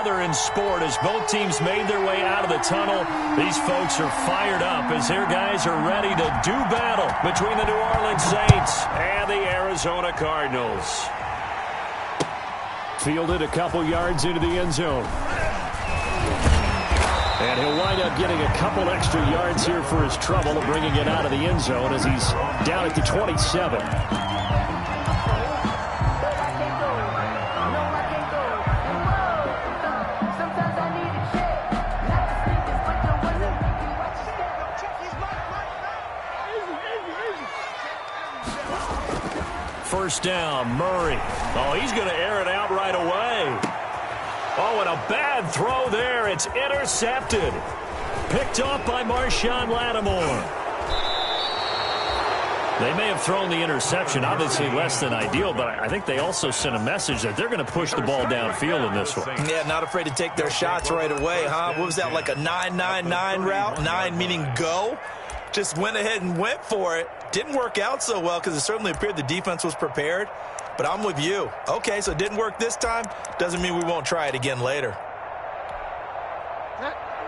another in sport as both teams made their way out of the tunnel. These folks are fired up as their guys are ready to do battle between the New Orleans Saints and the Arizona Cardinals. Fielded a couple yards into the end zone. And he'll wind up getting a couple extra yards here for his trouble of bringing it out of the end zone as he's down at the 27. First down, Murray. Oh, he's going to air it out right away. Oh, and a bad throw there. It's intercepted. Picked off by Marshawn Lattimore. They may have thrown the interception, obviously less than ideal, but I think they also sent a message that they're going to push the ball downfield in this one. Yeah, not afraid to take their shots right away, huh? What was that, like a 9-9-9 route? 9 meaning go? Just went ahead and went for it. Didn't work out so well because it certainly appeared the defense was prepared. But I'm with you. Okay, so it didn't work this time. Doesn't mean we won't try it again later.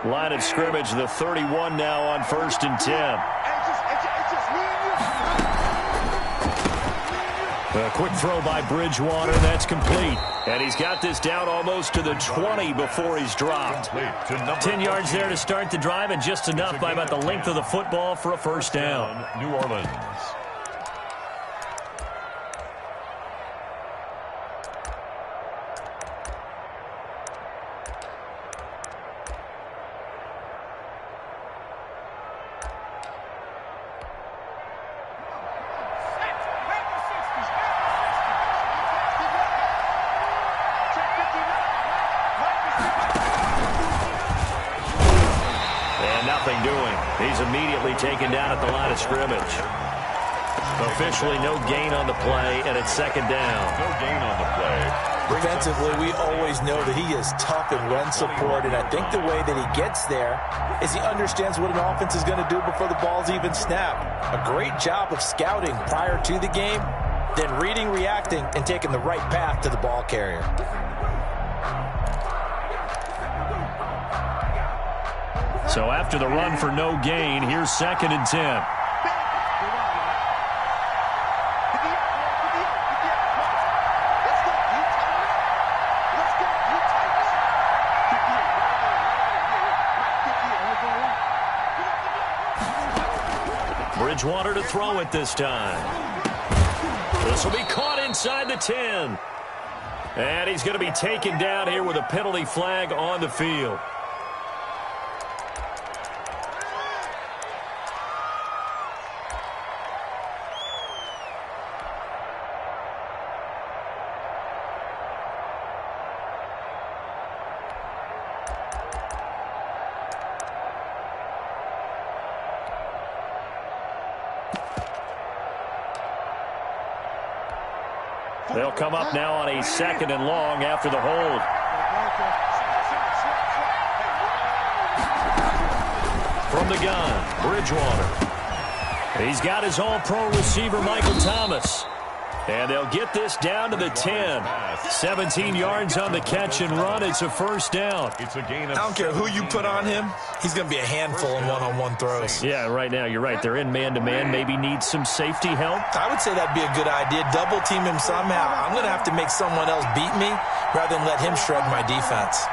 Line of scrimmage, the 31 now on 1st and 10. A quick throw by Bridgewater. That's complete. And he's got this down almost to the 20 before he's dropped. 10 yards there to start the drive, and just enough by about the length of the football for a first down. New Orleans. He's immediately taken down at the line of scrimmage. Officially no gain on the play, and it's second down. No gain on the play. Defensively, we always know that he is tough in run support, and I think the way that he gets there is he understands what an offense is going to do before the ball's even snapped. A great job of scouting prior to the game, then reading, reacting, and taking the right path to the ball carrier. So after the run for no gain, here's 2nd and 10. Bridgewater to throw it this time. This will be caught inside the 10. And he's going to be taken down here with a penalty flag on the field. They'll come up now on a 2nd and long after the hold. From the gun, Bridgewater. He's got his all-pro receiver, Michael Thomas. And they'll get this down to the 10. 17 yards on the catch and run. It's a first down. It's a gain of I don't care who you put on him. He's going to be a handful in one-on-one throws. Yeah, right now, you're right. They're in man-to-man. Maybe need some safety help. I would say that'd be a good idea. Double team him somehow. I'm going to have to make someone else beat me rather than let him shred my defense.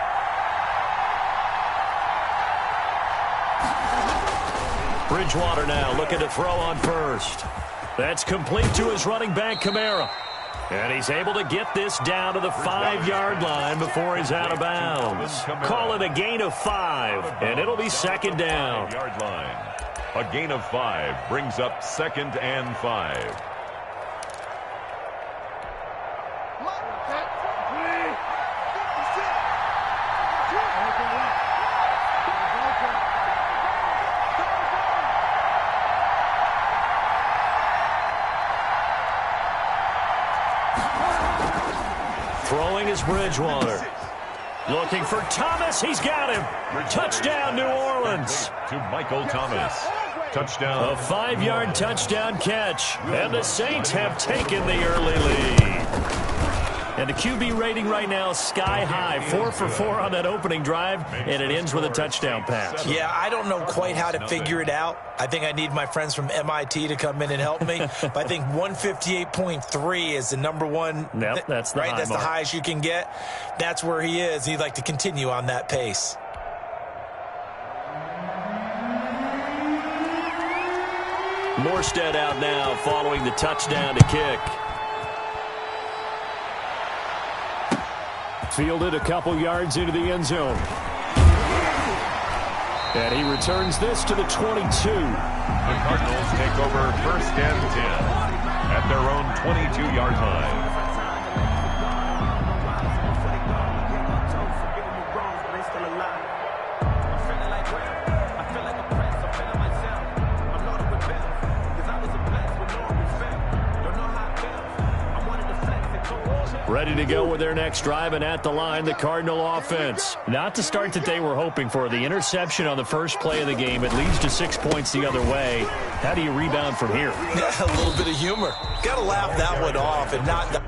Bridgewater now looking to throw on first. That's complete to his running back, Kamara. And he's able to get this down to the 5-yard line before he's out of bounds. Call it a gain of 5, and it'll be second down. Yard line. A gain of 5 brings up 2nd and 5. Throwing is Bridgewater. Looking for Thomas. He's got him. Touchdown, New Orleans. To Michael Thomas. Touchdown. A 5-yard touchdown catch. And the Saints have taken the early lead. And the QB rating right now is sky high. 4 for 4 on that opening drive, and it ends with a touchdown pass. Yeah, I don't know quite how to figure it out. I think I need my friends from MIT to come in and help me. But I think 158.3 is the number one. Yep, that's the high That's mark. the highest you can get. That's where he is. He'd like to continue on that pace. Morstead out now following the touchdown to kick. Fielded a couple yards into the end zone. And he returns this to the 22. The Cardinals take over 1st and 10 at their own 22-yard line. Ready to go with their next drive, and at the line, the Cardinal offense. Not the start that they were hoping for. The interception on the first play of the game, it leads to 6 points the other way. How do you rebound from here? A little bit of humor. Got to laugh that one off and not the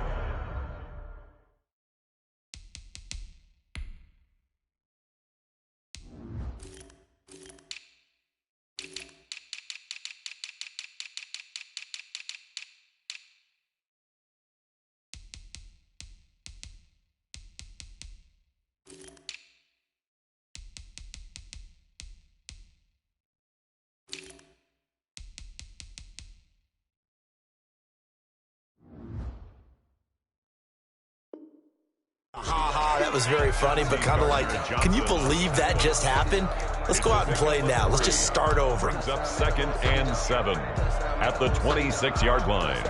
that was very funny, but kind of like, can you believe that just happened? Let's go out and play now. Let's just start over. Brings up 2nd and 7 at the 26-yard line.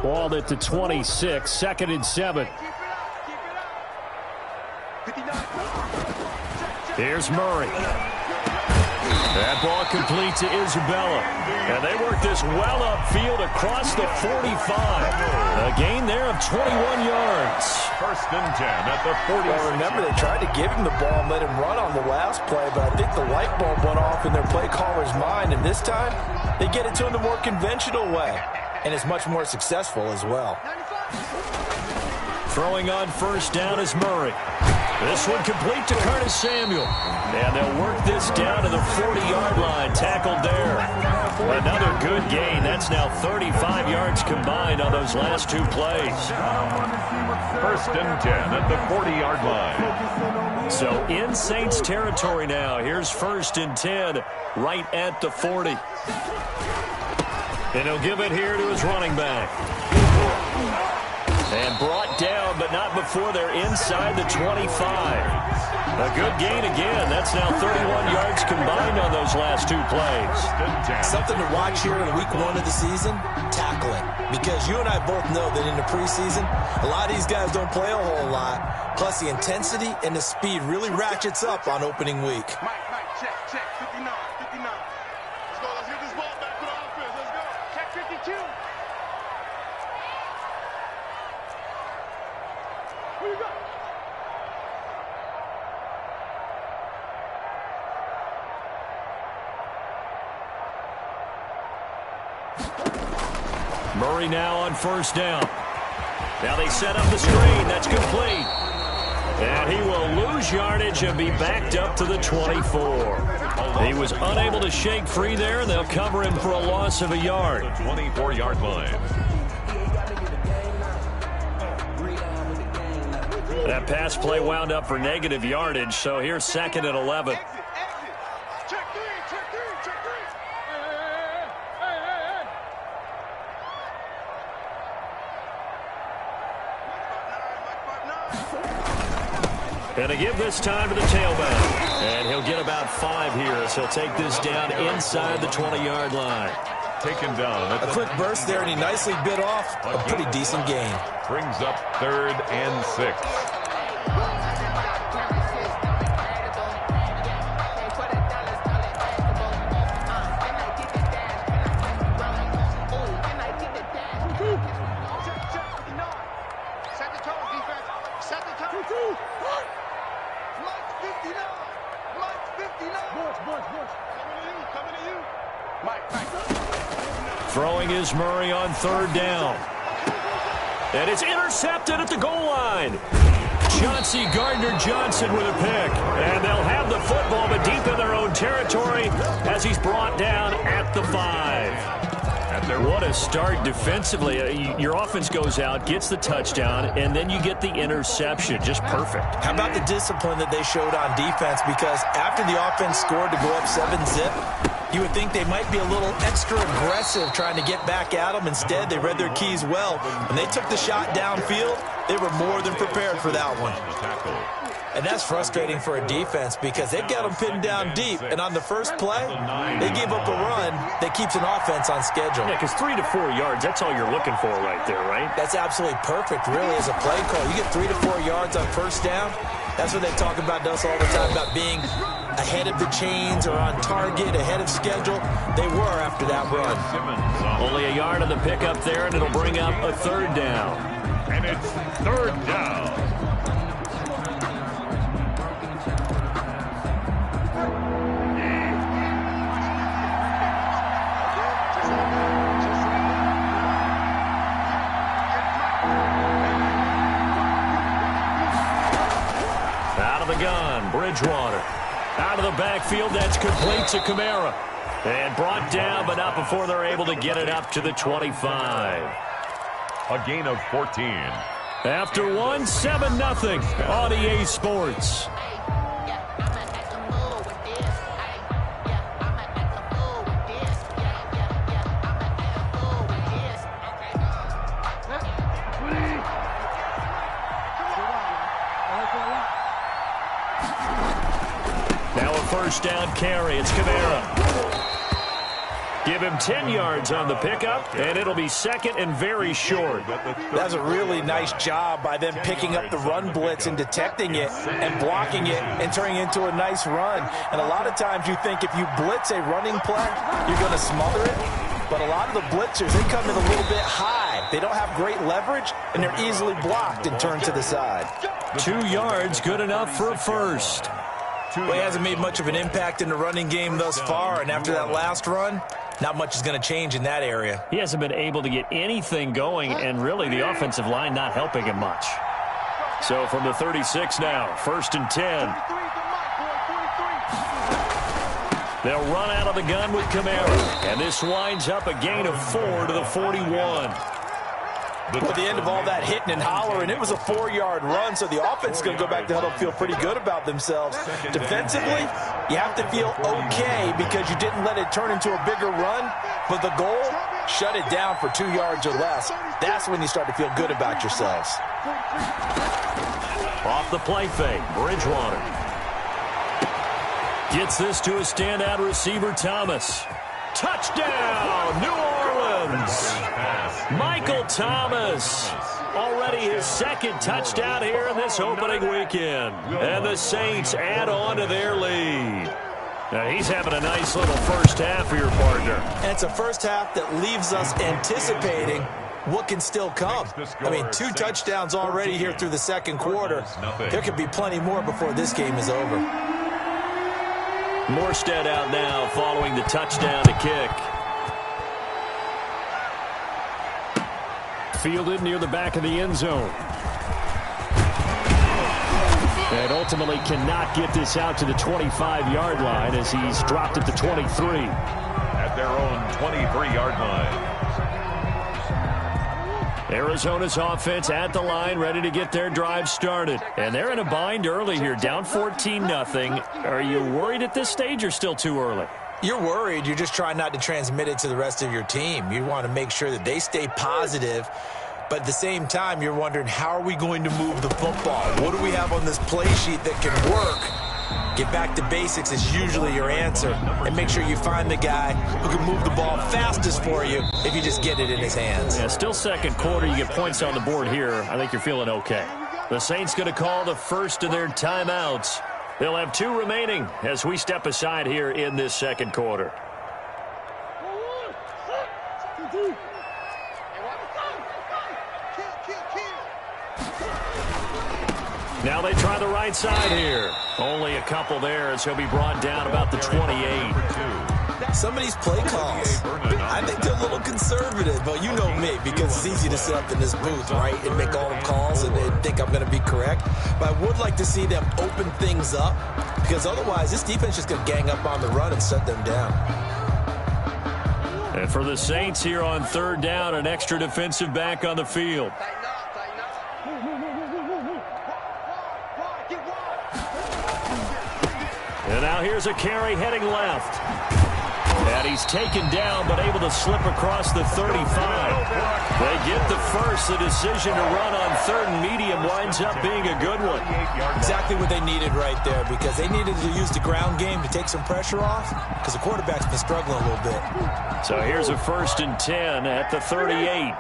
Ball at the 26, 2nd and 7. Here's Murray. That ball complete to Isabella. And they work this well upfield across the 45. A gain there of 21 yards. 1st and 10 at the 46. Well, remember, they tried to give him the ball and let him run on the last play, but I think the light bulb went off in their play caller's mind, and this time they get it to him the more conventional way, and it's much more successful as well. Throwing on 1st down is Murray. This one complete to Curtis Samuel. And they'll work this down to the 40-yard line. Tackled there. Another good gain. That's now 35 yards combined on those last 2 plays. 1st and 10 at the 40-yard line. So in Saints territory now. Here's 1st and 10 right at the 40. And he'll give it here to his running back. And brought down, but not before they're inside the 25. A good gain again. That's now 31 yards combined on those last 2 plays. Something to watch here in week 1 of the season, tackling. Because you and I both know that in the preseason, a lot of these guys don't play a whole lot. Plus, the intensity and the speed really ratchets up on opening week. Mike, check, 59, 59. Let's go, let's get this ball back to the offense. Let's go. Check 52. Who you got? Murray now on 1st down. Now they set up the screen. That's complete. And he will lose yardage and be backed up to the 24. He was unable to shake free there, and they'll cover him for a loss of a yard. 24-yard line. That pass play wound up for negative yardage, so here's 2nd and 11. Check 3, check 3, check 3. And to give this time to the tailback. And he'll get about 5 here, so he'll take this down inside the 20-yard line. Taken down. A quick burst there, and he nicely bit off a pretty decent gain. Brings up 3rd and 6. Throwing is Murray on 3rd down. And it's intercepted at the goal line. Chauncey Gardner-Johnson with a pick. And they'll have the football, but deep in their own territory as he's brought down at the 5. What a start defensively. Your offense goes out, gets the touchdown, and then you get the interception. Just perfect. How about the discipline that they showed on defense? Because after the offense scored to go up 7-zip, you would think they might be a little extra aggressive trying to get back at them. Instead, they read their keys well. When they took the shot downfield, they were more than prepared for that one. And that's frustrating for a defense because they've got them pinned down deep. And on the first play, they gave up a run that keeps an offense on schedule. Yeah, because 3 to 4 yards, that's all you're looking for right there, right? That's absolutely perfect, really, as a play call. You get 3 to 4 yards on first down. That's what they talk about us all the time, about being ahead of the chains or on target, ahead of schedule. They were after that run. Only a yard on the pickup there, and it'll bring up a 3rd down. And it's 3rd down. Bridgewater out of the backfield. That's complete to Kamara. And brought down, but not before they're able to get it up to the 25. A gain of 14. After one, 7-0 on EA Sports. First down carry. It's Kamara. Give him 10 yards on the pickup, and it'll be 2nd and very short. That's a really nice job by them picking up the run blitz and detecting it and blocking it and turning it into a nice run. And a lot of times you think if you blitz a running play, you're going to smother it. But a lot of the blitzers, they come in a little bit high. They don't have great leverage, and they're easily blocked and turned to the side. 2 yards, good enough for a first. Well, he hasn't made much of an impact in the running game thus far, and after that last run, not much is going to change in that area. He hasn't been able to get anything going, and really the offensive line not helping him much. So from the 36 now, 1st and 10. They'll run out of the gun with Kamara, and this winds up a gain of 4 to the 41. At the end of all that hitting and hollering, it was a 4-yard run, so the offense is going to go back to huddle, feel pretty good about themselves. Defensively, you have to feel okay because you didn't let it turn into a bigger run, but the goal, shut it down for 2 yards or less. That's when you start to feel good about yourselves. Off the play fake, Bridgewater gets this to a standout receiver, Thomas. Touchdown, New Orleans. Michael Thomas, already his 2nd touchdown here in this opening weekend. And the Saints add on to their lead. Now he's having a nice little first half for your partner. And it's a first half that leaves us anticipating what can still come. I mean, 2 touchdowns already here through the 2nd quarter. There could be plenty more before this game is over. Morstead out now following the touchdown to kick. Fielded near the back of the end zone. And ultimately cannot get this out to the 25-yard line as he's dropped at the 23. At their own 23-yard line. Arizona's offense at the line, ready to get their drive started. And they're in a bind early here, down 14-0. Are you worried at this stage or still too early? You're worried. You're just trying not to transmit it to the rest of your team. You want to make sure that they stay positive. But at the same time, you're wondering, how are we going to move the football? What do we have on this play sheet that can work? Get back to basics is usually your answer. And make sure you find the guy who can move the ball fastest for you if you just get it in his hands. Yeah, still 2nd quarter. You get points on the board here. I think you're feeling okay. The Saints going to call the first of their timeouts. They'll have 2 remaining as we step aside here in this 2nd quarter. Now they try the right side here. Only a couple there as he'll be brought down about the 28. Some of these play calls, I think they're a little conservative, but you know me, because it's easy to sit up in this booth, right, and make all the calls and think I'm going to be correct. But I would like to see them open things up, because otherwise this defense is going to gang up on the run and shut them down. And for the Saints here on third down, an extra defensive back on the field. And now here's a carry heading left. And he's taken down, but able to slip across the 35. They get the first. The decision to run on third and medium winds up being a good one. Exactly what they needed right there, because they needed to use the ground game to take some pressure off, because the quarterback's been struggling a little bit. So here's a 1st and 10 at the 38.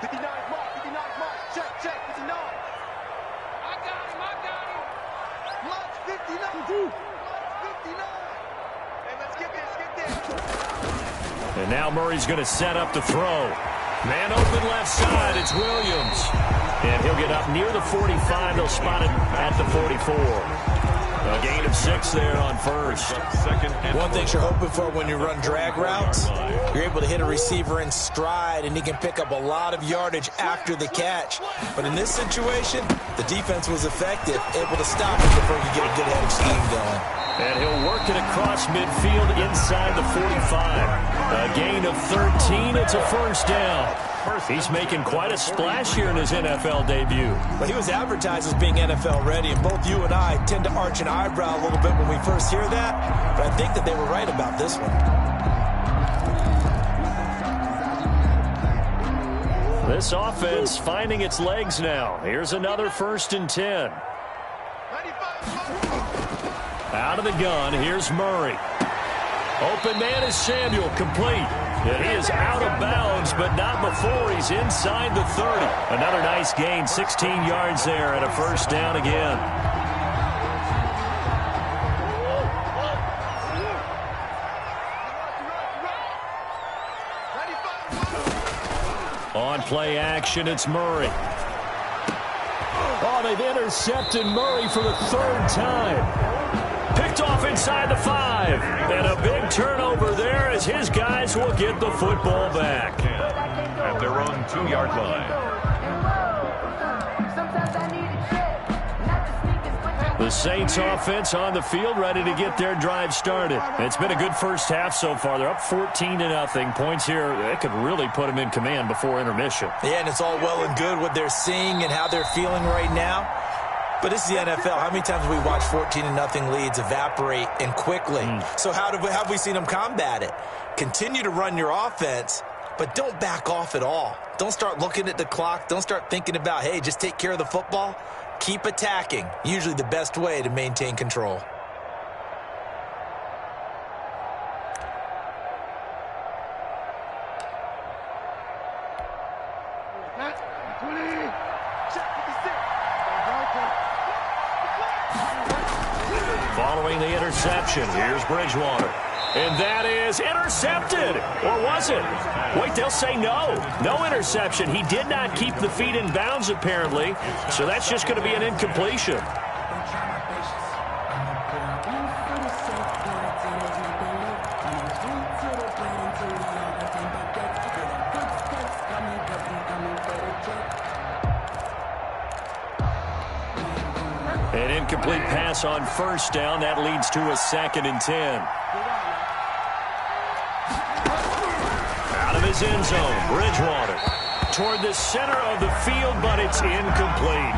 59 mark, 59 mark. Check, 59. I got him. Blood's 59. 59. Hey, let's get this. And now Murray's going to set up the throw. Man open left side. It's Williams. And he'll get up near the 45. They'll spot it at the 44. A gain of 6 there on first. One thing you're hoping for when you run drag routes, you're able to hit a receiver in stride, and he can pick up a lot of yardage after the catch. But in this situation, the defense was effective, able to stop it before you get a good head of steam going. And he'll work it across midfield inside the 45. A gain of 13. It's a first down. He's making quite a splash here in his NFL debut. But he was advertised as being NFL ready, and both you and I tend to arch an eyebrow a little bit when we first hear that. But I think that they were right about this one. This offense finding its legs now. Here's another 1st and 10. Out of the gun, here's Murray. Open man is Samuel, complete. And he is out of bounds, but not before he's inside the 30. Another nice gain, 16 yards there, and a first down again. On play action, it's Murray. Oh, they've intercepted Murray for the 3rd time. Picked off inside the 5. And a big turnover there as his guys will get the football back. At their own 2-yard line. The Saints offense on the field ready to get their drive started. It's been a good first half so far. They're up 14-0. Points here, they could really put them in command before intermission. Yeah, and it's all well and good what they're seeing and how they're feeling right now. But this is the NFL. How many times have we watched 14-0 leads evaporate and quickly? So how have we seen them combat it? Continue to run your offense, but don't back off at all. Don't start looking at the clock. Don't start thinking about, hey, just take care of the football. Keep attacking. Usually the best way to maintain control. Following the interception, here's Bridgewater. And that is intercepted. Or was it? Wait, they'll say no. No interception. He did not keep the feet in bounds, apparently. So that's just going to be an incompletion. An incomplete pass on first down. That leads to a 2nd and 10. Out of his end zone, Bridgewater. Toward the center of the field, but it's incomplete.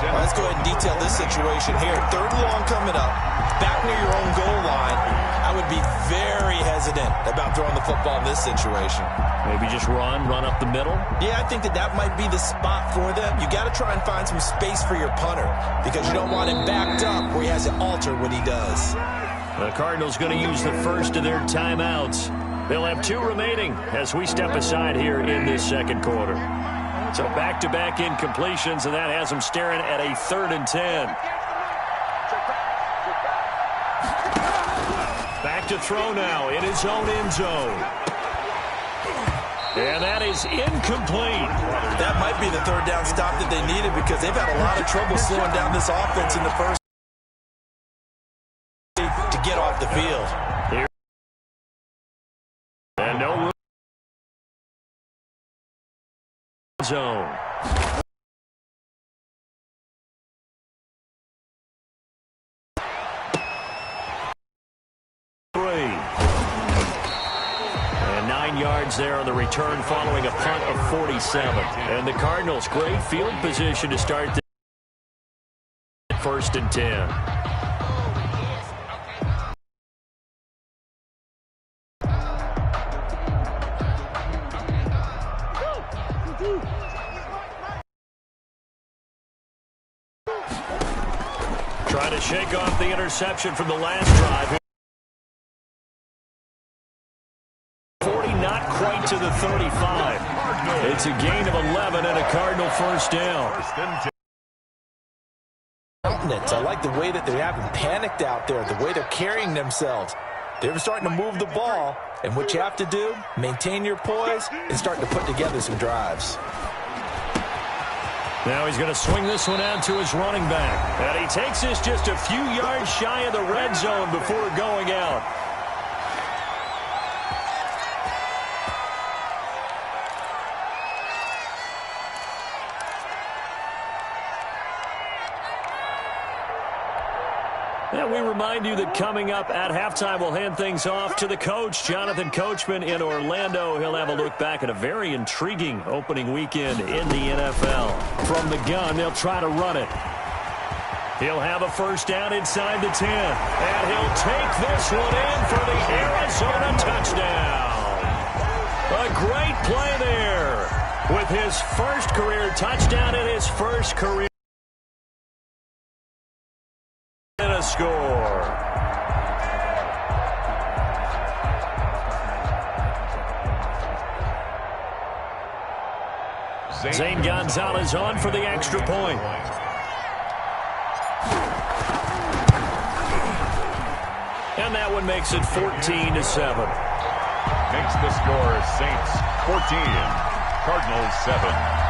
Well, let's go ahead and detail this situation here. 3rd and long coming up. Back near your own goal line. I would be very hesitant about throwing the football in this situation. Maybe just run up the middle? Yeah, I think that might be the spot for them. You got to try and find some space for your punter because you don't want him backed up where he has to alter what he does. The Cardinals going to use the first of their timeouts. They'll have 2 remaining as we step aside here in this 2nd quarter. So back-to-back incompletions, and that has them staring at a 3rd and 10. Back to throw now in his own end zone. And that is incomplete. That might be the 3rd down stop that they needed because they've had a lot of trouble slowing down this offense in the first to get off the field. zone. And 9 yards there on the return following a punt of 47. And the Cardinals, great field position to start the 1st and 10. Trying to shake off the interception from the last drive. 40, not quite to the 35. It's a gain of 11 and a Cardinal first down. I like the way that they haven't panicked out there, the way they're carrying themselves. They're starting to move the ball, and what you have to do, maintain your poise and start to put together some drives. Now he's going to swing this one out to his running back. And he takes this just a few yards shy of the red zone before going out. And we remind you that coming up at halftime, we'll hand things off to the coach, Jonathan Coachman in Orlando. He'll have a look back at a very intriguing opening weekend in the NFL. From the gun, they'll try to run it. He'll have a first down inside the 10. And he'll take this one in for the Arizona touchdown. A great play there with his first career touchdown and his first career score. Zane Gonzalez on for the extra point. And that one makes it 14-7. Makes the score Saints 14, Cardinals 7.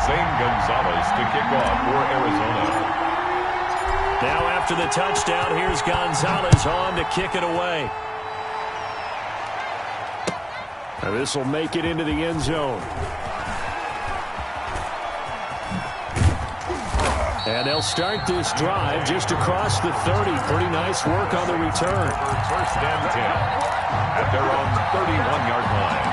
Zane Gonzalez to kick off for Arizona. Now after the touchdown, here's Gonzalez on to kick it away. And this will make it into the end zone. And they'll start this drive just across the 30. Pretty nice work on the return. First and 10 at their own 31-yard line.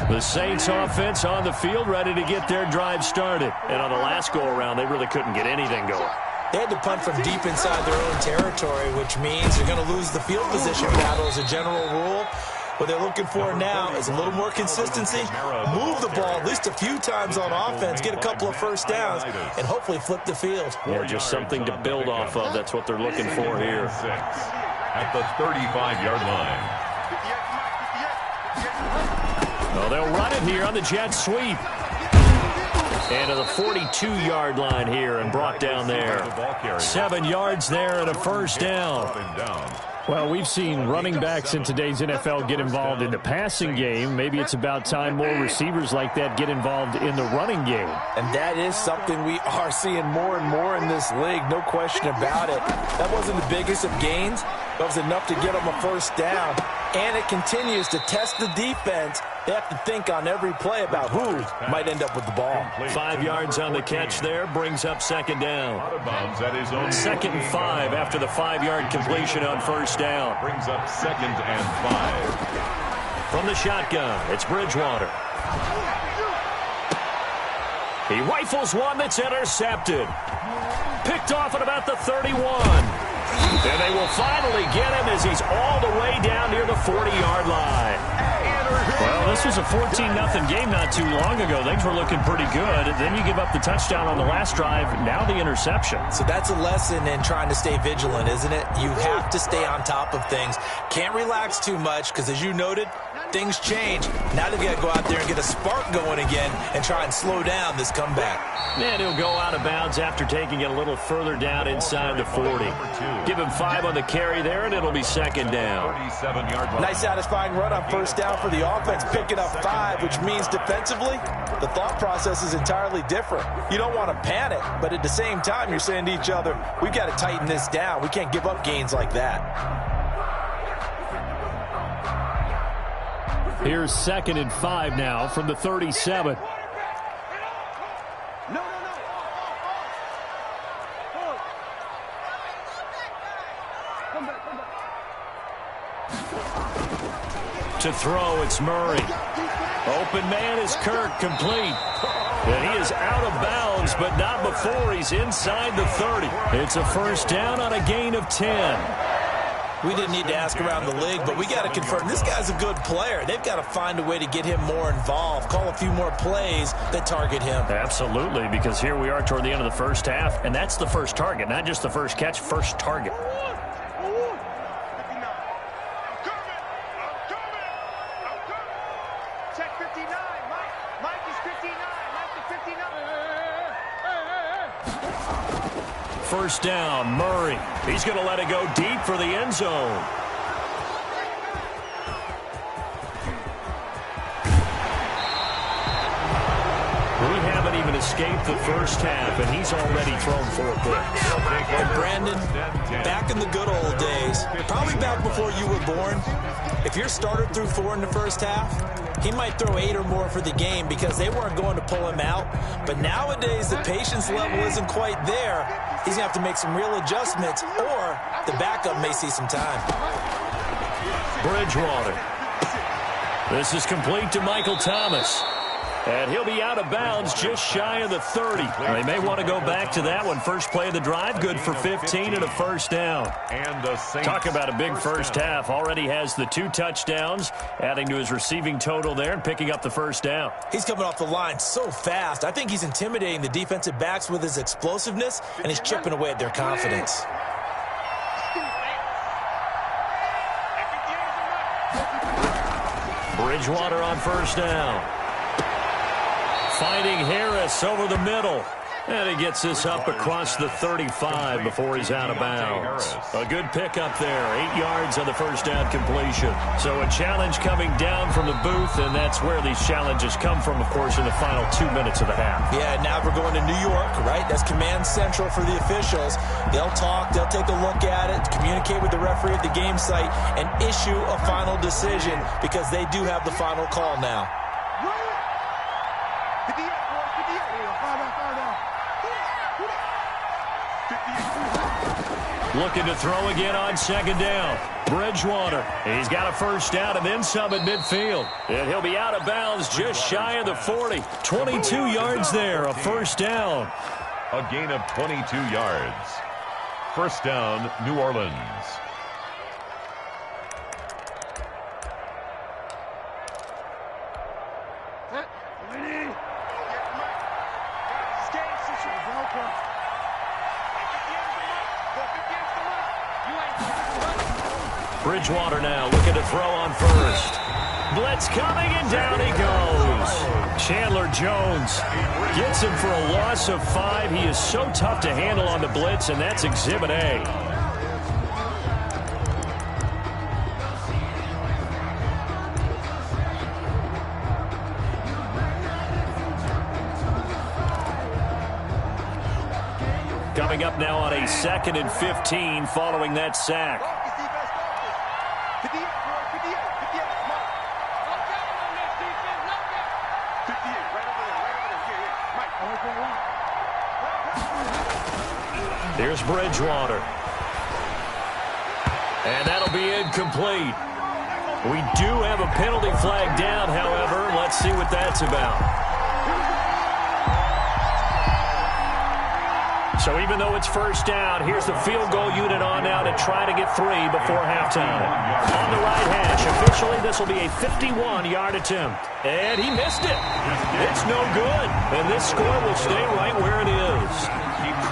The Saints offense on the field, ready to get their drive started. And on the last go-around, they really couldn't get anything going. They had to punt from deep inside their own territory, which means they're going to lose the field position battle as a general rule. What they're looking for now is a little more consistency, move the ball at least a few times on offense, get a couple of first downs, and hopefully flip the field. Yeah, just something to build off of. That's what they're looking for here. At the 35-yard line. Well, they'll run it here on the jet sweep. And to the 42-yard line here and brought down there. 7 yards there and a first down. Well, we've seen running backs in today's NFL get involved in the passing game. Maybe it's about time more receivers like that get involved in the running game. And that is something we are seeing more and more in this league, no question about it. That wasn't the biggest of gains. That was enough to get them a first down. And it continues to test the defense. They have to think on every play about who might end up with the ball. 5 yards on the catch there, brings up second down. 2nd and 5 after the 5-yard completion on first down. Brings up 2nd and 5. From the shotgun, it's Bridgewater. He rifles one that's intercepted. Picked off at about the 31. And they will finally get him as he's all the way down near the 40-yard line. Well, this was a 14-0 game not too long ago. Things were looking pretty good. Then you give up the touchdown on the last drive. Now the interception. So that's a lesson in trying to stay vigilant, isn't it? You have to stay on top of things. Can't relax too much because, as you noted, things change. Now they've got to go out there and get a spark going again and try and slow down this comeback. And he'll go out of bounds after taking it a little further down inside the 40. Give him 5 on the carry there, and it'll be second down. Nice satisfying run on first down for the offense, picking up 5, which means defensively, the thought process is entirely different. You don't want to panic, but at the same time, you're saying to each other, we've got to tighten this down. We can't give up gains like that. Here's 2nd and 5 now from the 37. To throw, it's Murray. Open man is Kirk, complete. And he is out of bounds, but not before he's inside the 30. It's a first down on a gain of 10. We didn't need to ask around the league, but we got to confirm this guy's a good player. They've got to find a way to get him more involved, call a few more plays that target him. Absolutely, because here we are toward the end of the first half, and that's the first target, not just the first catch, first target. Check 59. Mike is 59. Mike is 59. First down, Murray. He's going to let it go deep for the end zone. We haven't even escaped the first half, and he's already thrown 4 picks. And Brandon, back in the good old days, probably back before you were born, if your starter threw 4 in the first half, he might throw 8 or more for the game because they weren't going to pull him out. But nowadays, the patience level isn't quite there. He's going to have to make some real adjustments, or the backup may see some time. Bridgewater. This is complete to Michael Thomas. And he'll be out of bounds just shy of the 30. They may want to go back to that one. First play of the drive, good for 15 and a first down. Talk about a big first half. Already has the 2 touchdowns, adding to his receiving total there and picking up the first down. He's coming off the line so fast. I think he's intimidating the defensive backs with his explosiveness, and he's chipping away at their confidence. Bridgewater on first down. Finding Harris over the middle. And he gets this up across the 35 before he's out of bounds. A good pickup there. 8 yards on the first down completion. So a challenge coming down from the booth, and that's where these challenges come from, of course, in the final 2 minutes of the half. Yeah, now we're going to New York, right? That's command central for the officials. They'll talk, they'll take a look at it, communicate with the referee at the game site, and issue a final decision because they do have the final call now. Looking to throw again on second down. Bridgewater. He's got a first down and then some at midfield. And he'll be out of bounds just shy of the 40. 22 yards there, a first down. A gain of 22 yards. First down, New Orleans. Bridgewater now looking to throw on first. Blitz coming, and down he goes. Chandler Jones gets him for a loss of 5. He is so tough to handle on the blitz, and that's Exhibit A. Coming up now on a 2nd and 15 following that sack. Here's Bridgewater. And that'll be incomplete. We do have a penalty flag down, however. Let's see what that's about. So even though it's first down, here's the field goal unit on now to try to get 3 before halftime. On the right hash, officially this will be a 51-yard attempt. And he missed it. It's no good. And this score will stay right where it is.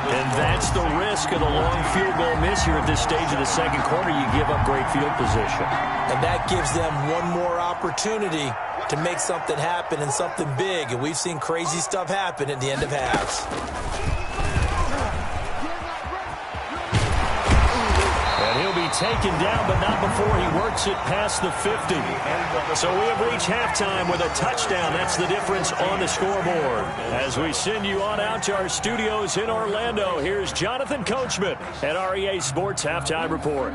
And that's the risk of the long field goal miss here at this stage of the second quarter. You give up great field position. And that gives them one more opportunity to make something happen and something big. And we've seen crazy stuff happen at the end of halves. And he'll be taken down, but not before he works it past the 50. So we have reached halftime with a touchdown. That's the difference on the scoreboard. As we send you on out to our studios in Orlando, here's Jonathan Coachman at REA Sports Halftime Report.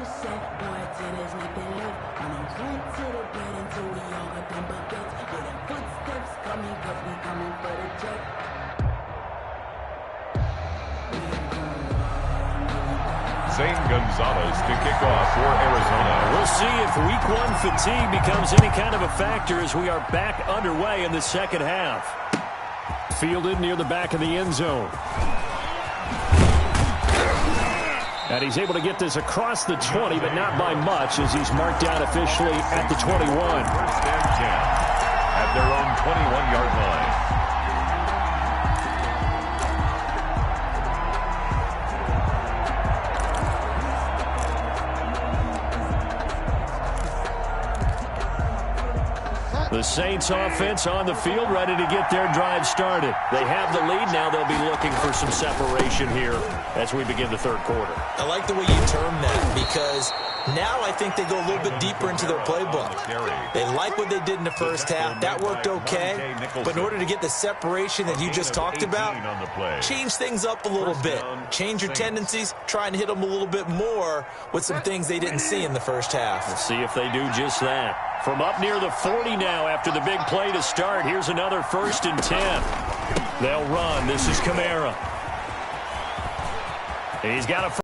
Zane Gonzalez to kick off for Arizona. We'll see if week one fatigue becomes any kind of a factor as we are back underway in the second half. Fielded near the back of the end zone. And he's able to get this across the 20, but not by much as he's marked down officially at the 21. First and 10 at their own 21-yard line. The Saints offense on the field, ready to get their drive started. They have the lead. Now they'll be looking for some separation here as we begin the third quarter. I like the way you term that because now I think they go a little bit deeper into their playbook. They like what they did in the first half. That worked okay. But in order to get the separation that you just talked about, change things up a little bit. Change your tendencies. Try and hit them a little bit more with some things they didn't see in the first half. We'll see if they do just that. From up near the 40 now after the big play to start. Here's another 1st and 10. They'll run. This is Kamara. He's got a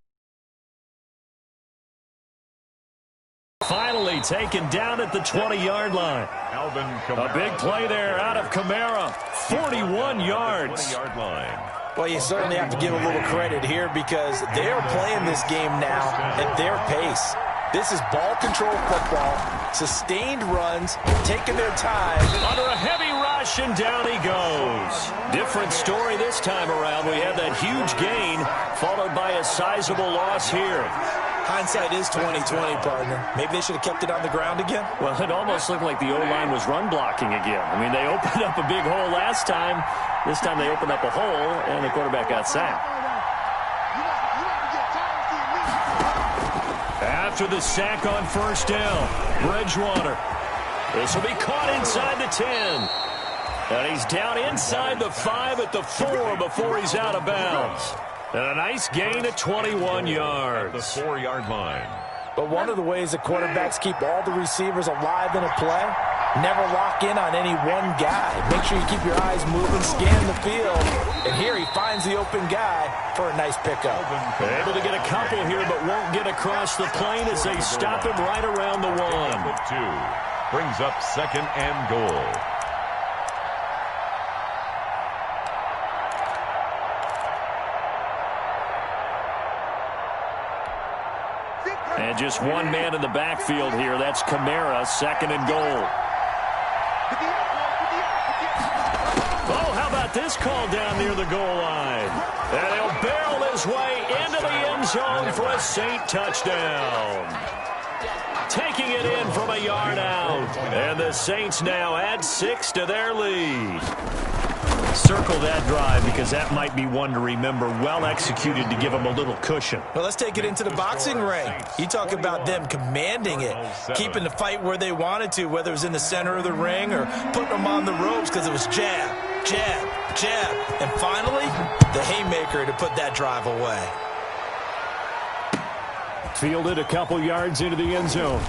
finally taken down at the 20-yard line. A big play there out of Kamara. 41 yards. Well, you certainly have to give a little credit here because they're playing this game now at their pace. This is ball control football, sustained runs, taking their time. Under a heavy rush, and down he goes. Different story this time around. We had that huge gain, followed by a sizable loss here. Hindsight is 20/20, partner. Maybe they should have kept it on the ground again. Well, it almost looked like the O-line was run blocking again. I mean, they opened up a big hole last time. This time they opened up a hole, and the quarterback got sacked. After the sack on first down, Bridgewater. This will be caught inside the 10. And he's down inside the 5 at the 4 before he's out of bounds. And a nice gain at 21 yards. The 4-yard line. But one of the ways that quarterbacks keep all the receivers alive in a play, never lock in on any one guy. Make sure you keep your eyes moving, scan the field. And here he finds the open guy for a nice pickup. Able to get a couple here, but won't get across the plane as they stop him right around the 1. The 2 brings up 2nd and goal. And just one man in the backfield here. That's Kamara, 2nd and goal. Oh, how about this call down near the goal line? And he'll barrel his way into the end zone for a Saint touchdown. Taking it in from a yard out. And the Saints now add 6 to their lead. Circle that drive because that might be one to remember. Well executed to give them a little cushion. Well, let's take it into the boxing ring. You talk about them commanding it, keeping the fight where they wanted to, whether it was in the center of the ring or putting them on the ropes because it was jab, jab, jab. And finally, the haymaker to put that drive away. Fielded a couple yards into the end zone.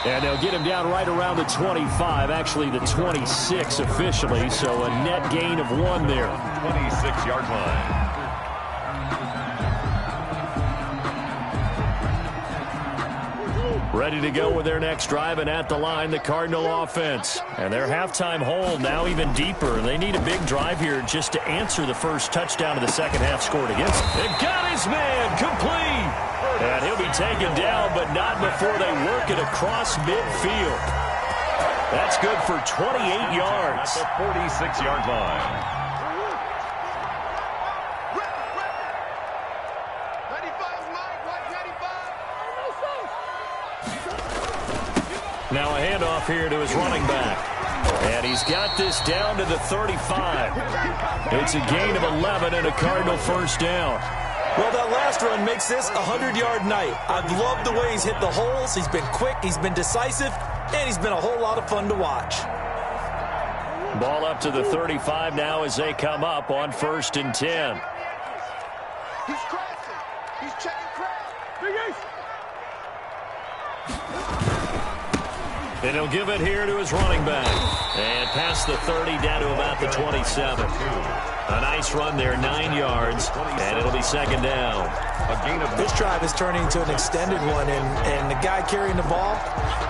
And they'll get him down right around the 25, actually the 26 officially, so a net gain of 1 there. 26-yard line. Ready to go with their next drive, and at the line, the Cardinal offense. And their halftime hold now even deeper. They need a big drive here just to answer the first touchdown of the second half scored against them. They got his man complete. And he'll be taken down, but not before they work it across midfield. That's good for 28 yards. At the 46-yard line. Now a handoff here to his running back. And he's got this down to the 35. It's a gain of 11 and a Cardinal first down. Well, that last run makes this a 100-yard night. I've loved the way he's hit the holes. He's been quick, he's been decisive, and he's been a whole lot of fun to watch. Ball up to the 35 now as they come up on 1st and 10. He's crashing. He's checking crowd. Big Ace. And he'll give it here to his running back. And past the 30 down to about the 27. A nice run there, 9 yards, and it'll be 2nd down. This drive is turning into an extended one, and the guy carrying the ball,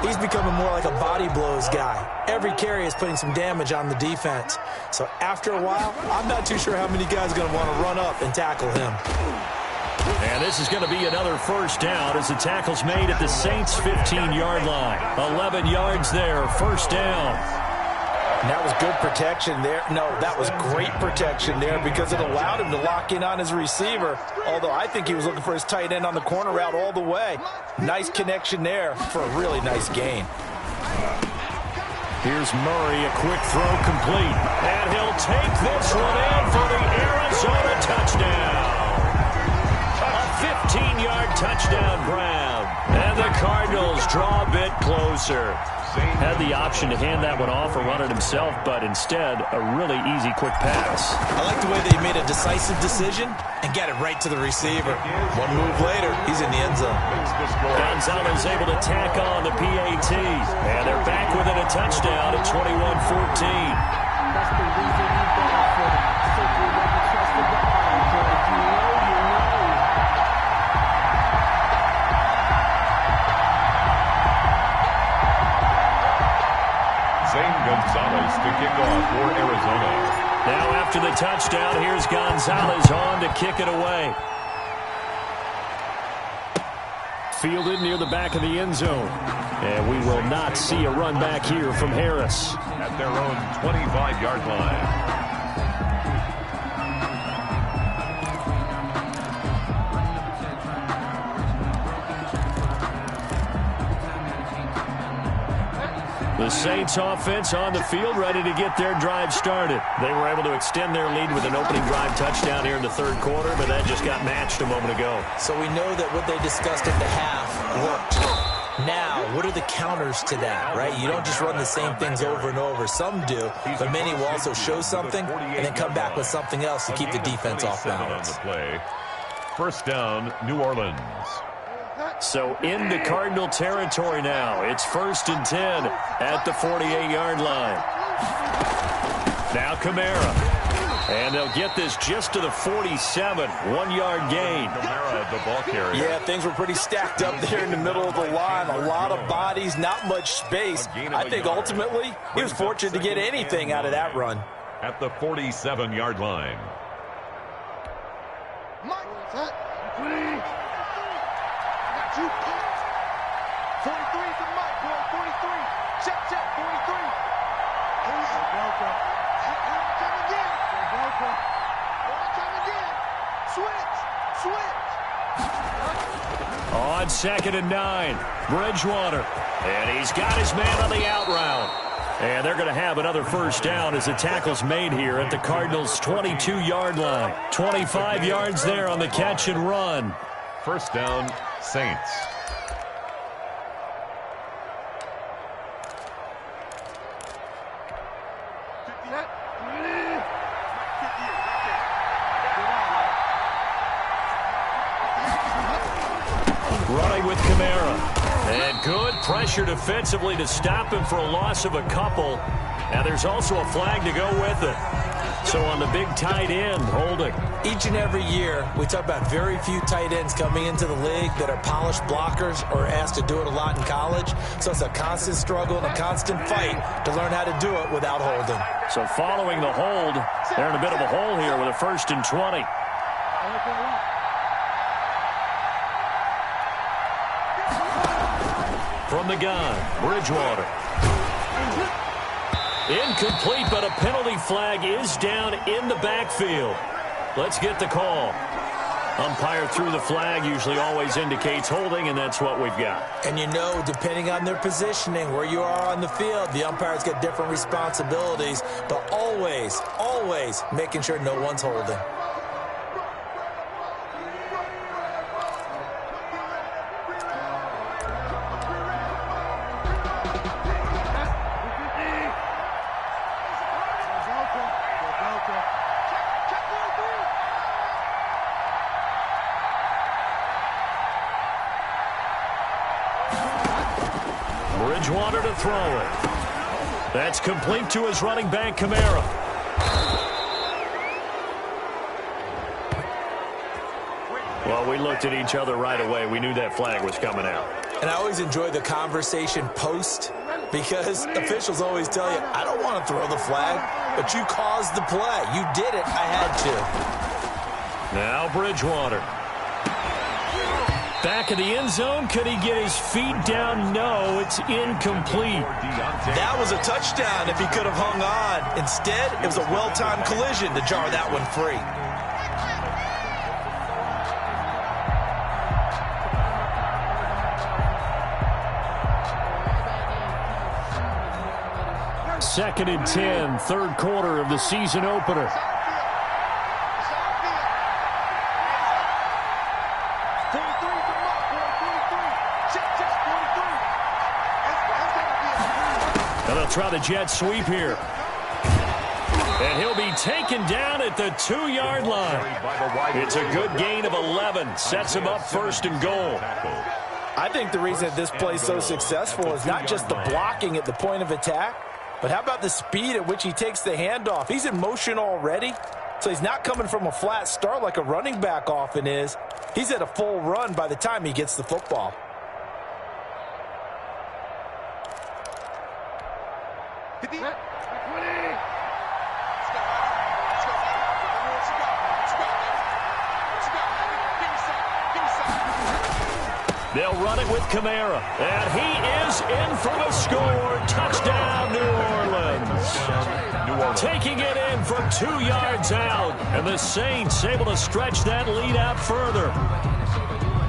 he's becoming more like a body blows guy. Every carry is putting some damage on the defense. So after a while, I'm not too sure how many guys are going to want to run up and tackle him. And this is going to be another first down as the tackle's made at the Saints' 15-yard line. 11 yards there, 1st down. And that was good protection there. No, that was great protection there because it allowed him to lock in on his receiver, although I think he was looking for his tight end on the corner route all the way. Nice connection there for a really nice gain. Here's Murray, a quick throw complete. And he'll take this one in for the Arizona touchdown. A 15-yard touchdown grab. And the Cardinals draw a bit closer. Had the option to hand that one off or run it himself, but instead, a really easy, quick pass. I like the way they made a decisive decision and got it right to the receiver. One move later, he's in the end zone. Gonzalez able to tack on the PAT. And they're back within a touchdown at 21-14. That's the reason you died for them. Simply never trust the guy. So if you know, you know. Gonzalez to kick off for Arizona. Now after the touchdown, here's Gonzalez on to kick it away. Fielded near the back of the end zone. And we will not see a run back here from Harris. At their own 25-yard line. The Saints offense on the field, ready to get their drive started. They were able to extend their lead with an opening drive touchdown here in the 3rd quarter, but that just got matched a moment ago. So we know that what they discussed at the half worked. Now, what are the counters to that, right? You don't just run the same things over and over. Some do, but many will also show something and then come back with something else to keep the defense off balance. 1st down, New Orleans. So into Cardinal territory now. It's 1st and 10 at the 48-yard line. Now Kamara. And they'll get this just to the 47. 1-yard gain. Kamara, the ball carrier. Yeah, things were pretty stacked up there in the middle of the line. A lot of bodies, not much space. I think ultimately he was fortunate to get anything out of that run. At the 47-yard line. Mike, set. 43 for Mike, boy. 43. Check, 43. Come again. Come again. Switch. On 2nd and 9, Bridgewater. And he's got his man on the out route. And they're going to have another first down as the tackle's made here at the Cardinals' 22-yard line. 25 yards there on the catch and run. 1st down, Saints. Running with Kamara. And good pressure defensively to stop him for a loss of a couple. And there's also a flag to go with it. So on the big tight end, holding. Each and every year, we talk about very few tight ends coming into the league that are polished blockers or asked to do it a lot in college. So it's a constant struggle and a constant fight to learn how to do it without holding. So following the hold, they're in a bit of a hole here with a 1st and 20. From the gun, Bridgewater. Incomplete, but a penalty flag is down in the backfield. Let's get the call. Umpire threw the flag, usually always indicates holding, and that's what we've got. And you know, depending on their positioning, where you are on the field, the umpires get different responsibilities, but always, always making sure no one's holding. Bridgewater to throw it. That's complete to his running back, Kamara. Well, we looked at each other right away. We knew that flag was coming out. And I always enjoy the conversation post, because officials always tell you, I don't want to throw the flag, but you caused the play. You did it. I had to. Now Bridgewater. Back of the end zone. Could he get his feet down? No, it's incomplete. That was a touchdown if he could have hung on. Instead, it was a well-timed collision to jar that one free. Second and 10, third quarter of the season opener. And they'll try the jet sweep here. And he'll be taken down at the 2-yard line. It's a good gain of 11. Sets him up first and goal. I think the reason that this play is so successful is not just the blocking at the point of attack, but how about the speed at which he takes the handoff? He's in motion already, so he's not coming from a flat start like a running back often is. He's at a full run by the time he gets the football. They'll run it with Kamara. And he is in for the score. Touchdown, New Orleans. Taking it in from 2 yards out. And the Saints able to stretch that lead out further.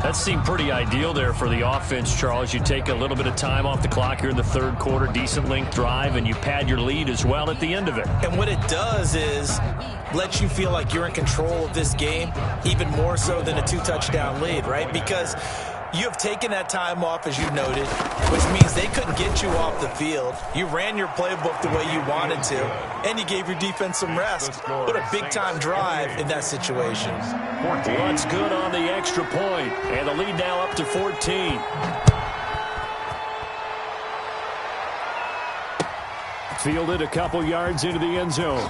That seemed pretty ideal there for the offense, Charles. You take a little bit of time off the clock here in the third quarter, decent length drive, and you pad your lead as well at the end of it. And what it does is let you feel like you're in control of this game, even more so than a 2-touchdown lead, right? Because you have taken that time off, as you noted, which means they couldn't get you off the field. You ran your playbook the way you wanted to, and you gave your defense some rest. What a big-time drive in that situation. What's good on the extra point, and the lead now up to 14. Fielded a couple yards into the end zone.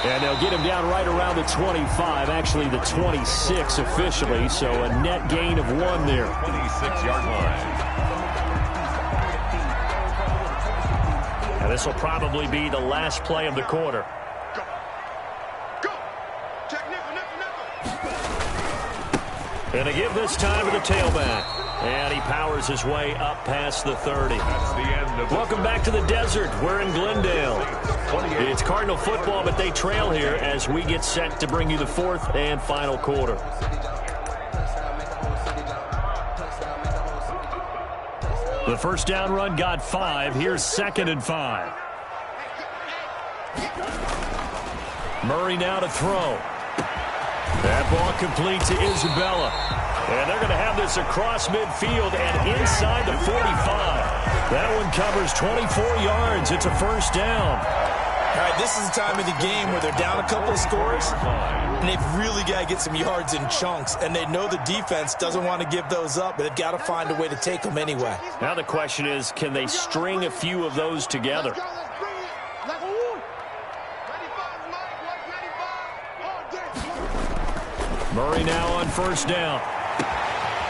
And they'll get him down right around the 25, actually the 26 officially, so a net gain of 1 there. 26-yard line. And this will probably be the last play of the quarter. Go. Check nickel. And they give this time to the tailback. And he powers his way up past the 30. That's the end of Welcome back to the desert. We're in Glendale. It's Cardinal football, but they trail here as we get set to bring you the fourth and final quarter. The first down run got 5. Here's 2nd and 5. Murray now to throw. That ball complete to Isabella. And they're going to have this across midfield and inside the 45. That one covers 24 yards. It's a first down. All right, this is the time of the game where they're down a couple of scores, and they've really got to get some yards in chunks, and they know the defense doesn't want to give those up, but they've got to find a way to take them anyway. Now the question is, can they string a few of those together? Murray now on first down.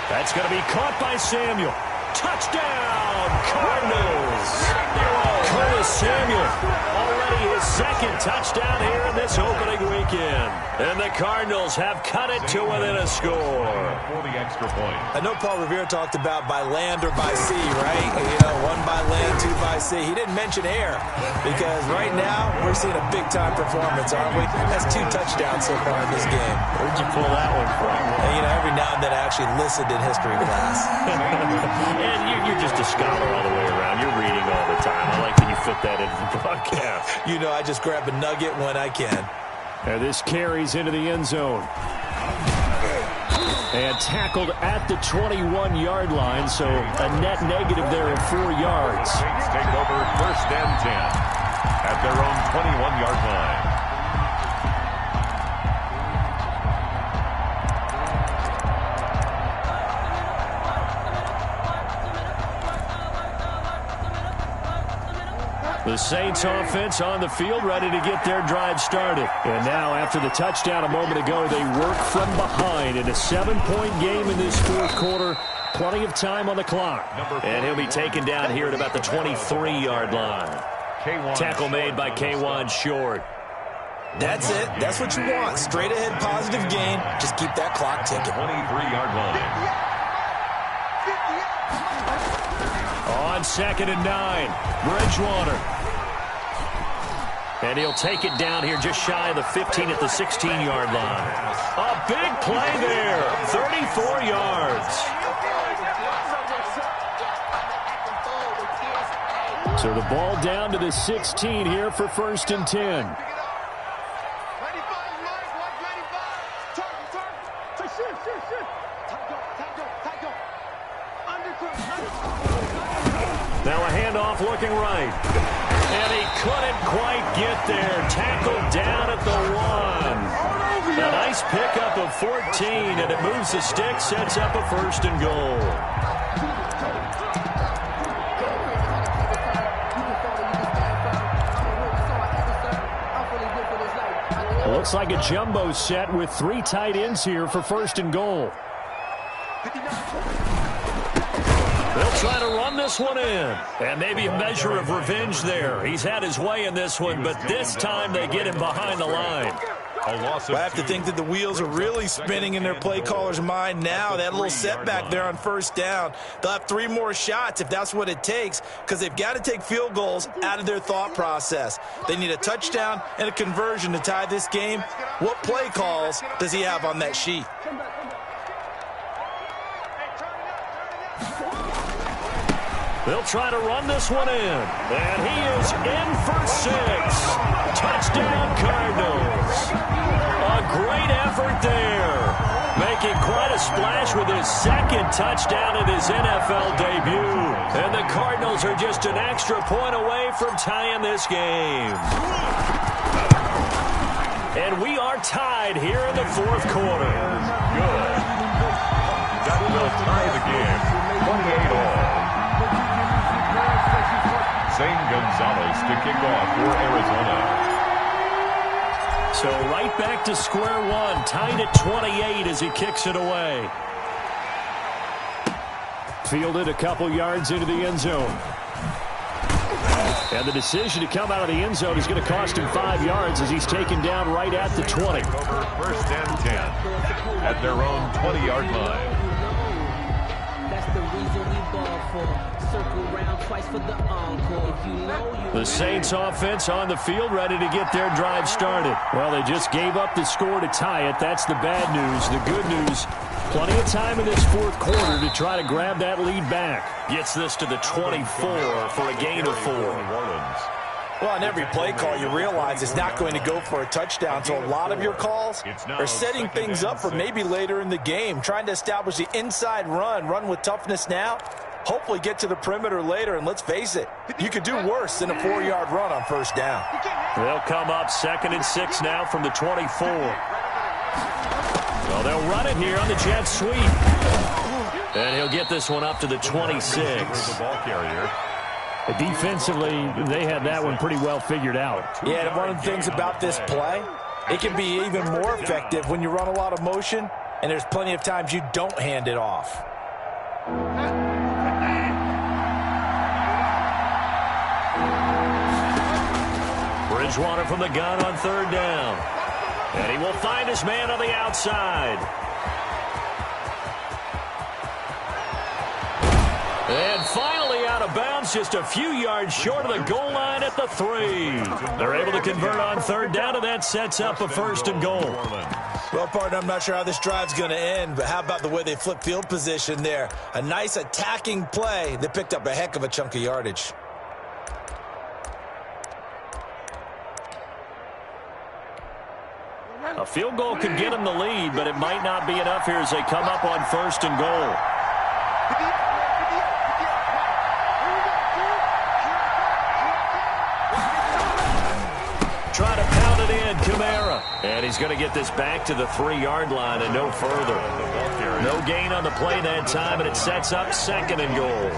That's going to be caught by Samuel. Touchdown, Cardinals. Samuel, already his second touchdown here in this opening weekend. And the Cardinals have cut it to within a score. For the extra point. I know Paul Revere talked about by land or by sea, right? One by land, two by sea. He didn't mention air because right now we're seeing a big-time performance, aren't we? That's 2 touchdowns so far in this game. Where'd you pull that one from? And, every now and then I actually listened in history class. And you're just a scholar all the way around. You're reading all the time. I like that you fit that into the broadcast. I just grab a nugget when I can. And this carries into the end zone. And tackled at the 21-yard line, so a net negative there of 4 yards. Saints take over 1st and 10 at their own 21-yard line. The Saints offense on the field, ready to get their drive started. And now, after the touchdown a moment ago, they work from behind in a 7-point game in this 4th quarter. Plenty of time on the clock. And he'll be taken down here at about the 23-yard line. Tackle made by K'Wan Short. That's it. That's what you want. Straight ahead positive gain. Just keep that clock ticking. 23-yard line. On 2nd and 9, Bridgewater. And he'll take it down here just shy of the 15 at the 16-yard line. A big play there, 34 yards. So the ball down to the 16 here for 1st and 10. Now a handoff looking right. And he couldn't quite get there. Tackled down at the 1. A nice pickup of 14, and it moves the stick, sets up a 1st and goal. Looks like a jumbo set with 3 tight ends here for 1st and goal. They'll try to run this one in. And maybe a measure of revenge there. He's had his way in this one, but this time they get him behind the line. I have to think that the wheels are really spinning in their play caller's mind now. That little setback there on 1st down. They'll have 3 more shots if that's what it takes, because they've got to take field goals out of their thought process. They need a touchdown and a conversion to tie this game. What play calls does he have on that sheet? They'll try to run this one in. And he is in for 6. Touchdown, Cardinals. A great effort there. Making quite a splash with his 2nd touchdown in his NFL debut. And the Cardinals are just an extra point away from tying this game. And we are tied here in the 4th quarter. Good. That will tie the game. 28 all. Zane Gonzalez to kick off for Arizona. So right back to square one, tied at 28 as he kicks it away. Fielded a couple yards into the end zone. And the decision to come out of the end zone is going to cost him 5 yards as he's taken down right at the 20. Over 1st and 10 at their own 20-yard line. That's the reason we ball for. Circle round twice for the encore. If you know you. The Saints offense on the field ready to get their drive started. Well, they just gave up the score to tie it. That's the bad news. The good news, plenty of time in this 4th quarter to try to grab that lead back. Gets this to the 24 for a gain of 4. Well, on every play call, you realize it's not going to go for a touchdown, so a lot of your calls are setting things up for maybe later in the game, trying to establish the inside run with toughness now, hopefully get to the perimeter later, and let's face it, you could do worse than a 4-yard run on 1st down. They'll come up 2nd and 6 now from the 24. Well, they'll run it here on the jet sweep. And he'll get this one up to the 26. The ball carrier. Defensively, they had that one pretty well figured out. Yeah, and one of the things about this play, it can be even more effective when you run a lot of motion, and there's plenty of times you don't hand it off. Bridgewater from the gun on third down. And he will find his man on the outside. And finally out of bounds, just a few yards short of the goal line at the 3. They're able to convert on third down, and that sets up a 1st and goal. Well, partner, I'm not sure how this drive's going to end, but how about the way they flip field position there? A nice attacking play. They picked up a heck of a chunk of yardage. A field goal could get them the lead, but it might not be enough here as they come up on 1st and goal. Try to pound it in, Kamara. And he's going to get this back to the 3-yard line and no further. No gain on the play that time, and it sets up 2nd and goal.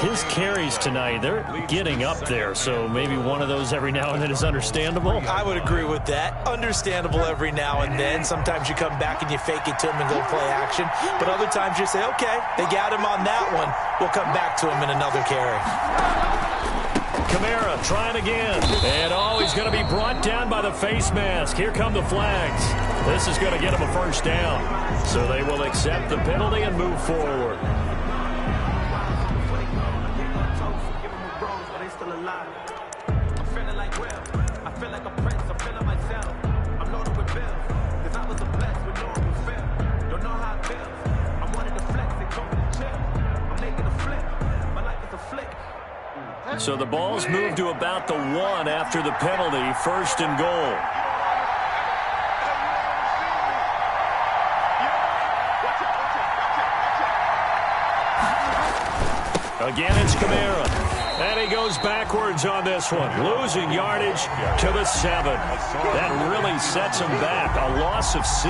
His carries tonight, they're getting up there, so maybe one of those every now and then is understandable. I would agree with that. Understandable every now and then. Sometimes you come back and you fake it to him and go play action. But other times you say, okay, they got him on that one. We'll come back to him in another carry. Kamara trying again. And he's going to be brought down by the face mask. Here come the flags. This is going to get him a 1st down. So they will accept the penalty and move forward. So the ball's moved to about the 1 after the penalty, 1st and goal. Again, it's Kamara. And he goes backwards on this one, losing yardage to the 7. That really sets him back, a loss of 6.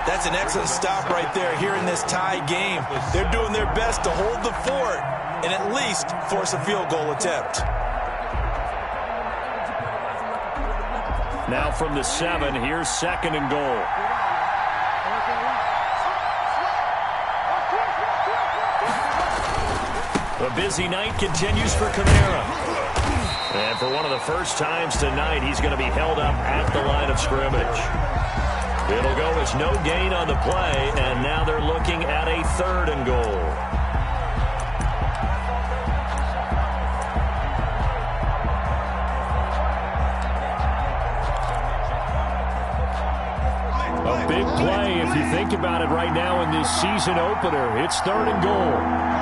That's an excellent stop right there here in this tie game. They're doing their best to hold the fort and at least force a field goal attempt. Now from the 7, here's 2nd and goal. The busy night continues for Kamara. And for one of the first times tonight, he's going to be held up at the line of scrimmage. It'll go as no gain on the play, and now they're looking at a 3rd and goal. A big play if you think about it right now in this season opener. It's 3rd and goal.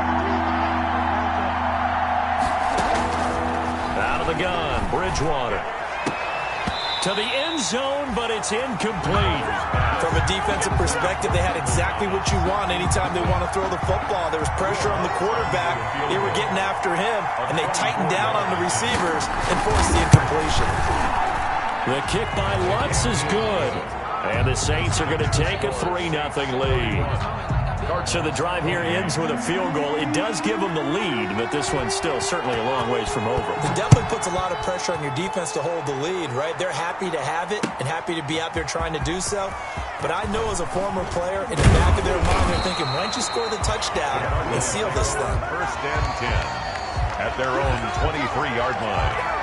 The gun, Bridgewater. To the end zone, but it's incomplete. From a defensive perspective, they had exactly what you want anytime they want to throw the football. There was pressure on the quarterback. They were getting after him, and they tightened down on the receivers and forced the incompletion. The kick by Lutz is good. And the Saints are going to take a 3-0 lead. So the drive here ends with a field goal. It does give them the lead, but this one's still certainly a long ways from over. It definitely puts a lot of pressure on your defense to hold the lead, right? They're happy to have it and happy to be out there trying to do so. But I know as a former player, in the back of their mind, they're thinking, why don't you score the touchdown and seal this thing? 1st and 10 at their own 23-yard line.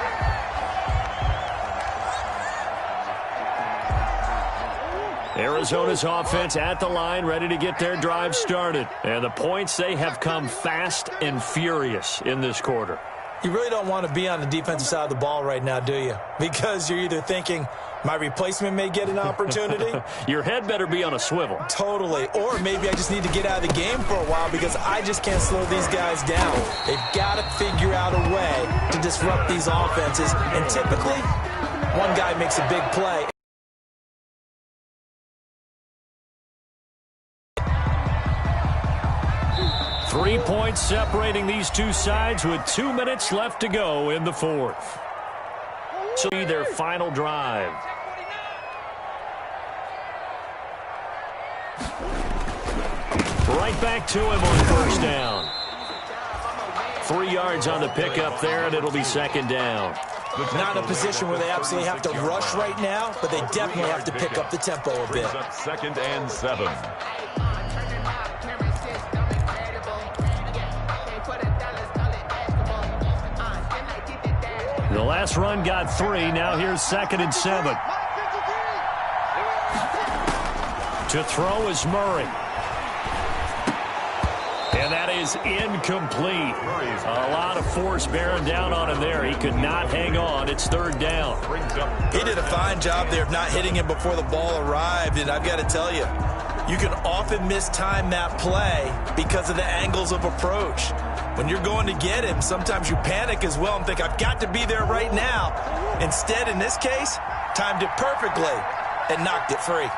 Arizona's offense at the line, ready to get their drive started. And the points, they have come fast and furious in this quarter. You really don't want to be on the defensive side of the ball right now, do you? Because you're either thinking, my replacement may get an opportunity. Your head better be on a swivel. Totally. Or maybe I just need to get out of the game for a while because I just can't slow these guys down. They've got to figure out a way to disrupt these offenses. And typically, one guy makes a big play. 3 points separating these two sides with 2 minutes left to go in the 4th. So their final drive. Right back to him on 1st down. 3 yards on the pickup there, and it'll be 2nd down. Not in a position where they absolutely have to rush right now, but they definitely have to pick up the tempo a bit. 2nd and 7. The last run got 3. Now here's 2nd and 7. To throw is Murray. And that is incomplete. A lot of force bearing down on him there. He could not hang on. It's 3rd down. He did a fine job there of not hitting him before the ball arrived. And I've got to tell you, you can often mistime that play because of the angles of approach. When you're going to get him, sometimes you panic as well and think, I've got to be there right now. Instead, in this case, timed it perfectly and knocked it free.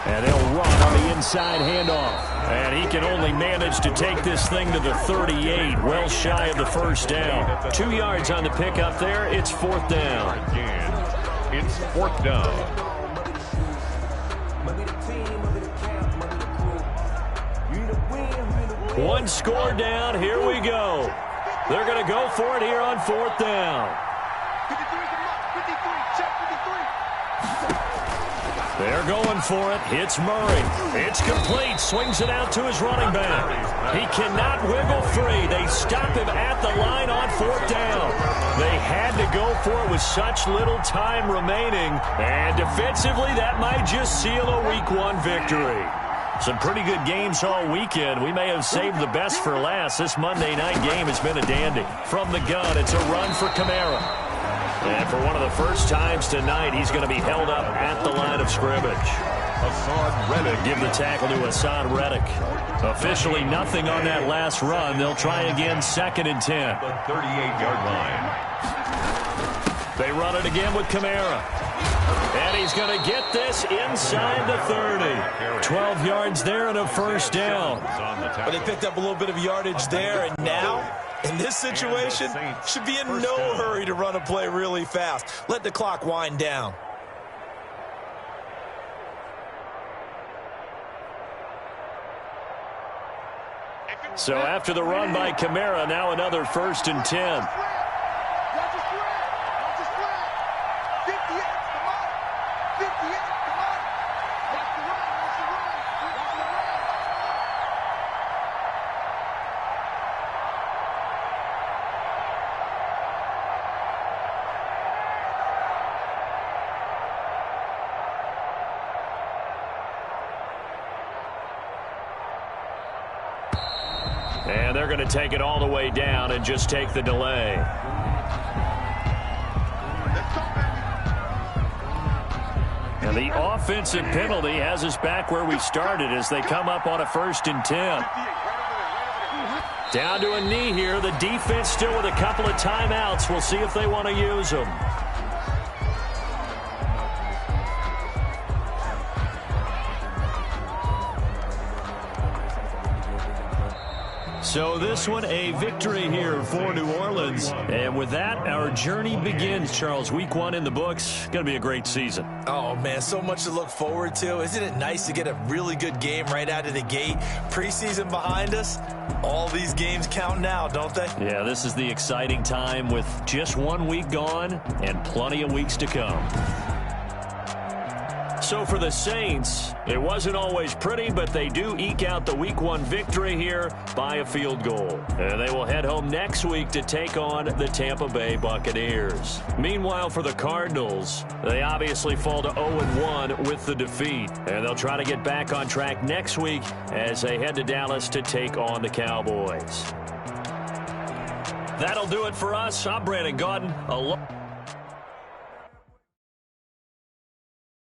And they'll run on the inside handoff. And he can only manage to take this thing to the 38, well shy of the 1st down. 2 yards on the pickup there. It's 4th down. Again, it's 4th down. One score down. Here we go. They're going to go for it here on 4th down. They're going for it. Hits Murray. It's complete. Swings it out to his running back. He cannot wiggle free. They stop him at the line on 4th down. They had to go for it with such little time remaining. And defensively, that might just seal a Week 1 victory. Some pretty good games all weekend. We may have saved the best for last. This Monday night game has been a dandy. From the gun, it's a run for Kamara. And for one of the first times tonight, he's going to be held up at the line of scrimmage. Hassan Reddick. Give the tackle to Hassan Reddick. Officially nothing on that last run. They'll try again, 2nd and 10. The 38-yard line. They run it again with Kamara. And he's going to get this inside the 30. 12 yards there and a 1st down. But they picked up a little bit of yardage there, and now, in this situation, should be in no hurry to run a play really fast. Let the clock wind down. So after the run by Kamara, now another 1st and 10. And they're going to take it all the way down and just take the delay. And the offensive penalty has us back where we started as they come up on a 1st and 10. Down to a knee here. The defense still with a couple of timeouts. We'll see if they want to use them. So this one, a victory here for New Orleans. And with that, our journey begins, Charles. Week 1 in the books. Going to be a great season. Oh, man, so much to look forward to. Isn't it nice to get a really good game right out of the gate? Preseason behind us. All these games count now, don't they? Yeah, this is the exciting time with just 1 week gone and plenty of weeks to come. So for the Saints, it wasn't always pretty, but they do eke out the Week 1 victory here by a field goal. And they will head home next week to take on the Tampa Bay Buccaneers. Meanwhile, for the Cardinals, they obviously fall to 0-1 with the defeat. And they'll try to get back on track next week as they head to Dallas to take on the Cowboys. That'll do it for us. I'm Brandon Gaudin.